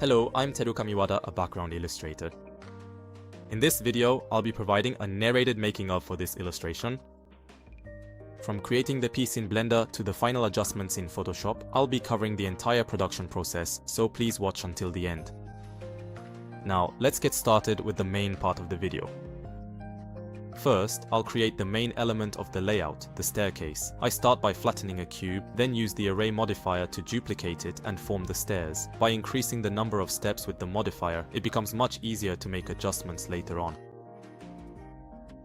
Hello, I'm Teru Kamiwada, a background illustrator. In this video, I'll be providing a narrated making of for this illustration. From creating the piece in Blender to the final adjustments in Photoshop, I'll be covering the entire production process, so please watch until the end. Now, let's get started with the main part of the video. First, I'll create the main element of the layout, the staircase. I start by flattening a cube, then use the Array Modifier to duplicate it and form the stairs. By increasing the number of steps with the modifier, it becomes much easier to make adjustments later on.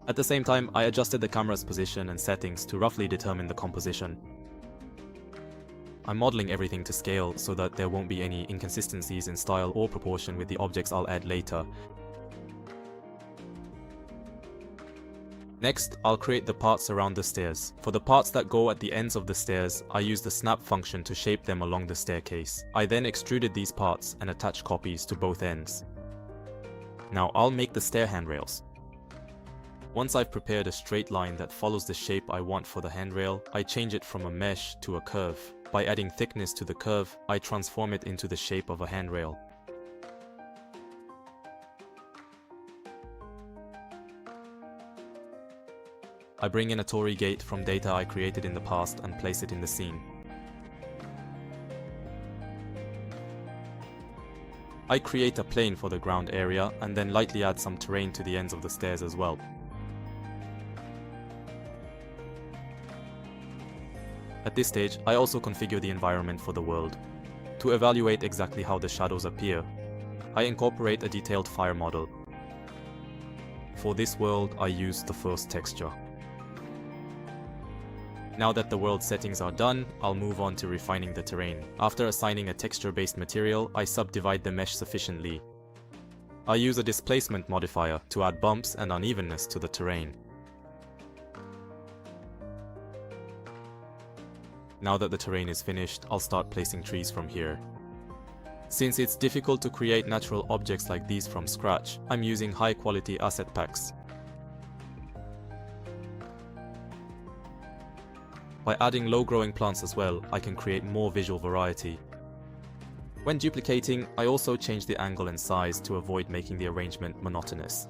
At the same time, I adjusted the camera's position and settings to roughly determine the composition. I'm modeling everything to scale so that there won't be any inconsistencies in style or proportion with the objects I'll add later. Next, I'll create the parts around the stairs. For the parts that go at the ends of the stairs, I use the snap function to shape them along the staircase. I then extruded these parts and attached copies to both ends. Now I'll make the stair handrails. Once I've prepared a straight line that follows the shape I want for the handrail, I change it from a mesh to a curve. By adding thickness to the curve, I transform it into the shape of a handrail. I bring in a Torii gate from data I created in the past and place it in the scene. I create a plane for the ground area and then lightly add some terrain to the ends of the stairs as well. At this stage, I also configure the environment for the world. To evaluate exactly how the shadows appear, I incorporate a detailed fire model. For this world, I use the first texture. Now that the world settings are done, I'll move on to refining the terrain. After assigning a texture-based material, I subdivide the mesh sufficiently. I use a Displacement Modifier to add bumps and unevenness to the terrain. Now that the terrain is finished, I'll start placing trees from here. Since it's difficult to create natural objects like these from scratch, I'm using high-quality asset packs. By adding low-growing plants as well, I can create more visual variety. When duplicating, I also change the angle and size to avoid making the arrangement monotonous.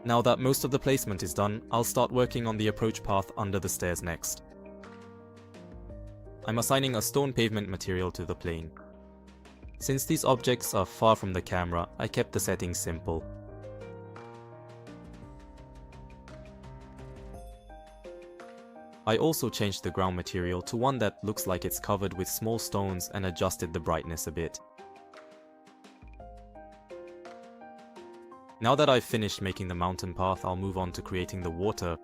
Now that most of the placement is done, I'll start working on the approach path under the stairs next. I'm assigning a stone pavement material to the plane. Since these objects are far from the camera, I kept the settings simple. I also changed the ground material to one that looks like it's covered with small stones and adjusted the brightness a bit. Now that I've finished making the mountain path, I'll move on to creating the water.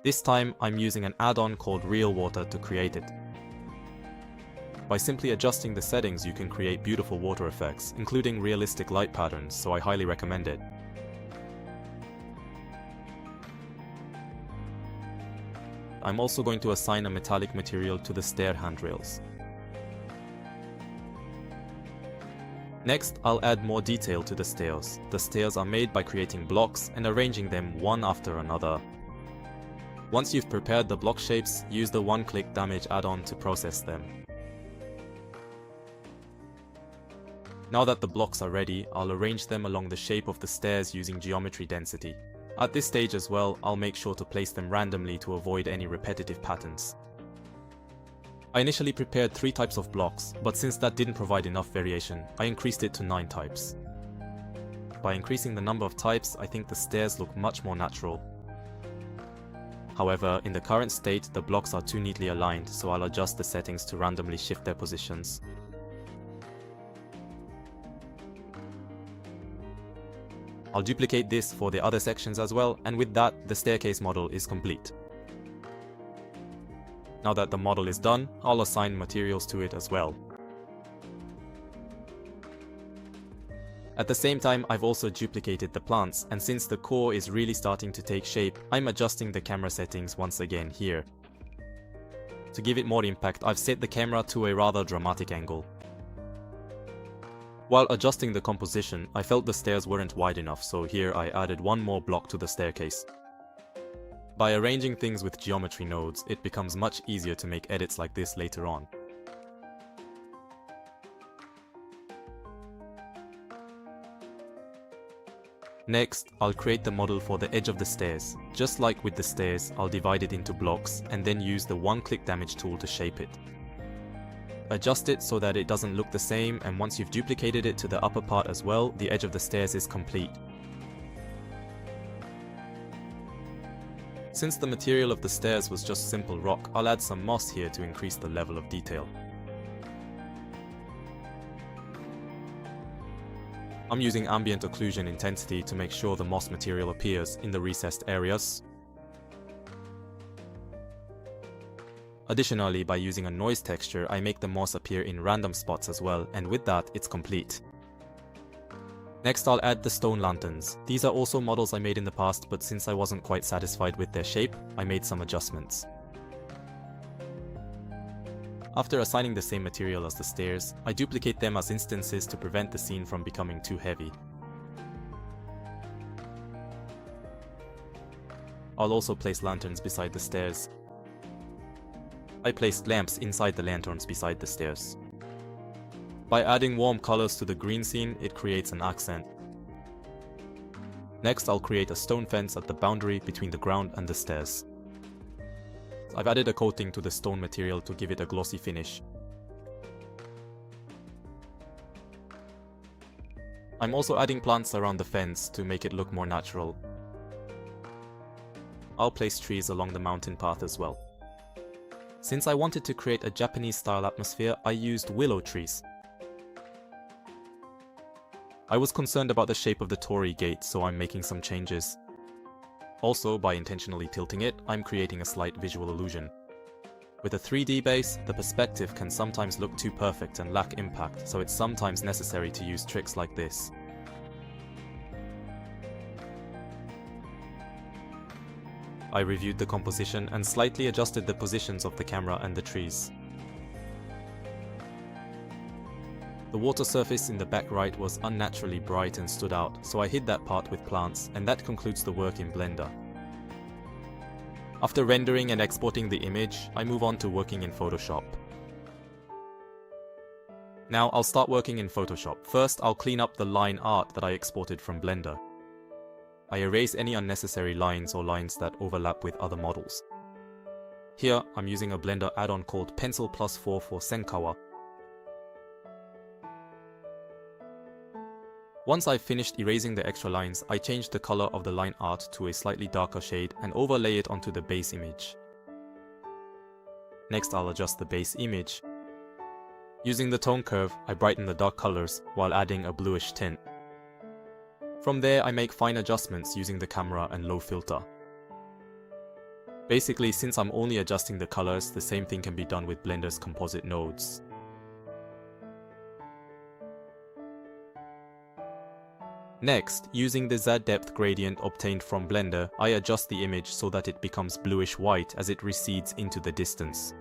This time, I'm using an add-on called Real Water to create it. By simply adjusting the settings, you can create beautiful water effects, including realistic light patterns, so I highly recommend it. I'm also going to assign a metallic material to the stair handrails. Next, I'll add more detail to the stairs. The stairs are made by creating blocks and arranging them one after another. Once you've prepared the block shapes, use the one-click damage add-on to process them. Now that the blocks are ready, I'll arrange them along the shape of the stairs using geometry density. At this stage as well, I'll make sure to place them randomly to avoid any repetitive patterns. I initially prepared 3 types of blocks, but since that didn't provide enough variation, I increased it to 9 types. By increasing the number of types, I think the stairs look much more natural. However, in the current state, the blocks are too neatly aligned, so I'll adjust the settings to randomly shift their positions. I'll duplicate this for the other sections as well, and with that, the staircase model is complete. Now that the model is done, I'll assign materials to it as well. At the same time, I've also duplicated the plants, and since the core is really starting to take shape, I'm adjusting the camera settings once again here. To give it more impact, I've set the camera to a rather dramatic angle. While adjusting the composition, I felt the stairs weren't wide enough, so here I added one more block to the staircase. By arranging things with geometry nodes, it becomes much easier to make edits like this later on. Next, I'll create the model for the edge of the stairs. Just like with the stairs, I'll divide it into blocks and then use the one-click damage tool to shape it. Adjust it so that it doesn't look the same, and once you've duplicated it to the upper part as well, the edge of the stairs is complete. Since the material of the stairs was just simple rock, I'll add some moss here to increase the level of detail. I'm using ambient occlusion intensity to make sure the moss material appears in the recessed areas. Additionally, by using a noise texture, I make the moss appear in random spots as well, and with that, it's complete. Next, I'll add the stone lanterns. These are also models I made in the past, but since I wasn't quite satisfied with their shape, I made some adjustments. After assigning the same material as the stairs, I duplicate them as instances to prevent the scene from becoming too heavy. I'll also place lanterns beside the stairs. I placed lamps inside the lanterns beside the stairs. By adding warm colors to the green scene, it creates an accent. Next, I'll create a stone fence at the boundary between the ground and the stairs. I've added a coating to the stone material to give it a glossy finish. I'm also adding plants around the fence to make it look more natural. I'll place trees along the mountain path as well. Since I wanted to create a Japanese-style atmosphere, I used willow trees. I was concerned about the shape of the torii gate, so I'm making some changes. Also, by intentionally tilting it, I'm creating a slight visual illusion. With a 3D base, the perspective can sometimes look too perfect and lack impact, so it's sometimes necessary to use tricks like this. I reviewed the composition and slightly adjusted the positions of the camera and the trees. The water surface in the back right was unnaturally bright and stood out, so I hid that part with plants, and that concludes the work in Blender. After rendering and exporting the image, I move on to working in Photoshop. Now I'll start working in Photoshop. First, I'll clean up the line art that I exported from Blender. I erase any unnecessary lines or lines that overlap with other models. Here, I'm using a Blender add-on called Pencil +4 for Senkawa. Once I've finished erasing the extra lines, I change the color of the line art to a slightly darker shade and overlay it onto the base image. Next, I'll adjust the base image. Using the tone curve, I brighten the dark colors while adding a bluish tint. From there, I make fine adjustments using the camera and low filter. Basically, since I'm only adjusting the colors, the same thing can be done with Blender's composite nodes. Next, using the Z depth gradient obtained from Blender, I adjust the image so that it becomes bluish white as it recedes into the distance.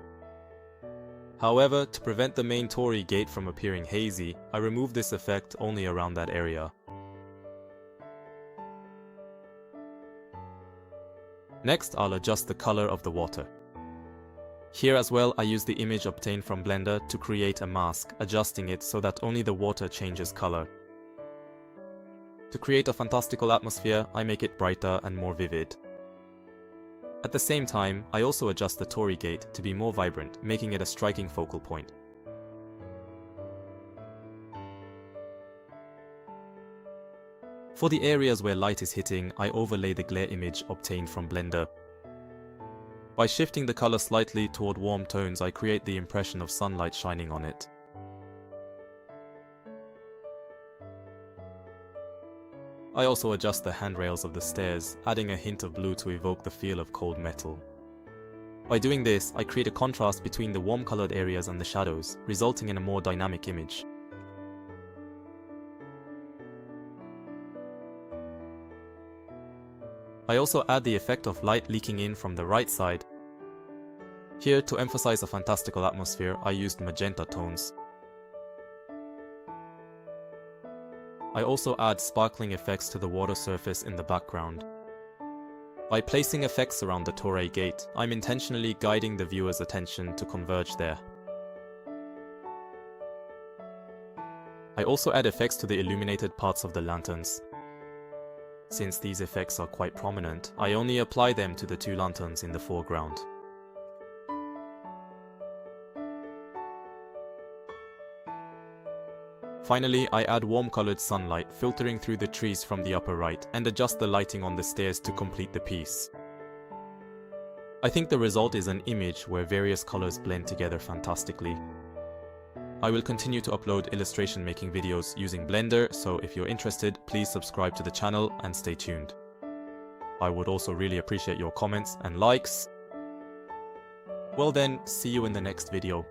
However, to prevent the main torii gate from appearing hazy, I remove this effect only around that area. Next, I'll adjust the color of the water. Here as well, I use the image obtained from Blender to create a mask, adjusting it so that only the water changes color. To create a fantastical atmosphere, I make it brighter and more vivid. At the same time, I also adjust the torii gate to be more vibrant, making it a striking focal point. For the areas where light is hitting, I overlay the glare image obtained from Blender. By shifting the color slightly toward warm tones, I create the impression of sunlight shining on it. I also adjust the handrails of the stairs, adding a hint of blue to evoke the feel of cold metal. By doing this, I create a contrast between the warm-colored areas and the shadows, resulting in a more dynamic image. I also add the effect of light leaking in from the right side. Here, to emphasize a fantastical atmosphere, I used magenta tones. I also add sparkling effects to the water surface in the background. By placing effects around the Torre gate, I'm intentionally guiding the viewer's attention to converge there. I also add effects to the illuminated parts of the lanterns. Since these effects are quite prominent, I only apply them to the two lanterns in the foreground. Finally, I add warm-colored sunlight filtering through the trees from the upper right and adjust the lighting on the stairs to complete the piece. I think the result is an image where various colors blend together fantastically. I will continue to upload illustration making videos using Blender, so if you're interested, please subscribe to the channel and stay tuned. I would also really appreciate your comments and likes. Well then, see you in the next video.